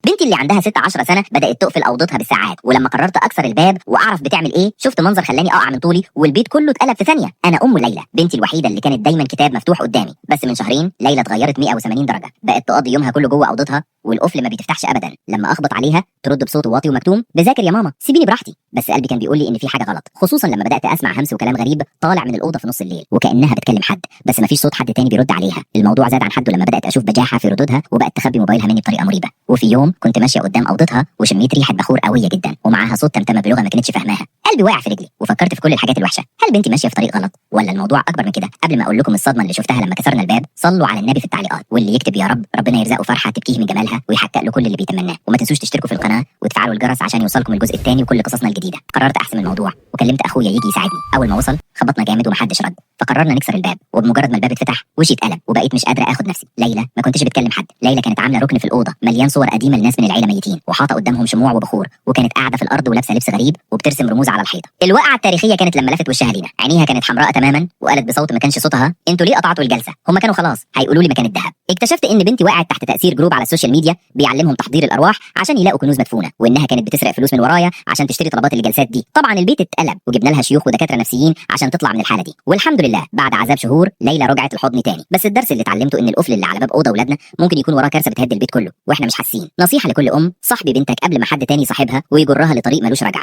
بنتي اللي عندها 16 سنه بدات تقفل اوضتها بالساعات، ولما قررت اكسر الباب واعرف بتعمل ايه شفت منظر خلاني اقع من طولي والبيت كله اتقلب في ثانيه. انا ام ليلى، بنتي الوحيده اللي كانت دايما كتاب مفتوح قدامي، بس من شهرين ليلى اتغيرت 180 درجه، بقت تقضي يومها كله جوه اوضتها والقفل ما بيتفتحش ابدا. لما اخبط عليها ترد بصوت واطي ومكتوم: بذاكر يا ماما، سيبيني براحتي. بس قلبي كان بيقول لي ان في حاجه غلط، خصوصا لما بدات اسمع همس وكلام غريب طالع من الاوضه في نص الليل وكانها بتكلم حد، بس مفيش صوت حد تاني بيرد عليها. الموضوع زاد عن حده لما بدات اشوف بجاحه في ردودها وبقت تخبي موبايلها مني بطريقه مريبه. وفي يوم كنت ماشيه قدام اوضتها وشميت ريحه بخور قويه جدا ومعاها صوت تمتمه بلغه ما كنتش فاهماها. قلبي واقع في رجلي وفكرت في كل الحاجات الوحشه. هل بنتي ماشيه في طريق غلط ولا الموضوع اكبر من كده؟ قبل ما اقول لكم الصدمه اللي شفتها لما كسرنا الباب، صلوا على النبي في التعليقات، واللي يكتب يا رب ربنا يرزقه فرحه تبكيه من جمالها ويحقق له كل اللي بيتمناه. وما تنسوش تشتركوا في القناه وتفعلوا الجرس عشان يوصلكم الجزء الثاني وكل قصصنا الجديده. قررت احسم الموضوع وكلمت اخويا يجي يساعدني. اول ما وصل خبطنا جامد ومحدش رد، فقررنا نكسر الباب، وبمجرد ما الباب اتفتح وشي اتقلب وبقيت مش قادره اخد نفسي. ليلى ما كنتش بتكلم حد، ليلى كانت عامله ركن في الاوضه مليان صور قديمه لناس من العيله ميتين وحاطه قدامهم شموع وبخور، وكانت قاعده في الارض ولابسه لبس غريب وبترسم رموز على الحيطه. الوقعه التاريخيه كانت لما لفت وشها لينا، عينيها كانت حمراء تماما وقالت بصوت ما كانش صوتها: انتوا ليه قطعتوا الجلسه؟ هم كانوا خلاص هيقولوا لي مكان الذهب. اكتشفت ان بنتي وقعت تحت تاثير جروب على السوشيال ميديا بيعلمهم تحضير الارواح عشان يلاقوا كنوز مدفونه، وانها كانت بتسرق فلوس من ورايا عشان تشتري طلبات الجلسات دي. طبعا البيت اتقلب وجبنا لها شيوخ ودكاتره نفسيين عشان تطلع من الحاله دي، والحمد لله بعد عذاب شهور ليلى رجعت الحضن تاني. بس الدرس اللي اتعلمته ان القفل اللي على باب اوضه اولادنا ممكن يكون وراه كارثه بتهد البيت كله واحنا مش حاسين. نصيحه لكل ام: صاحبي بنتك قبل ما حد تاني يصاحبها ويجرها لطريق ملوش رجعه.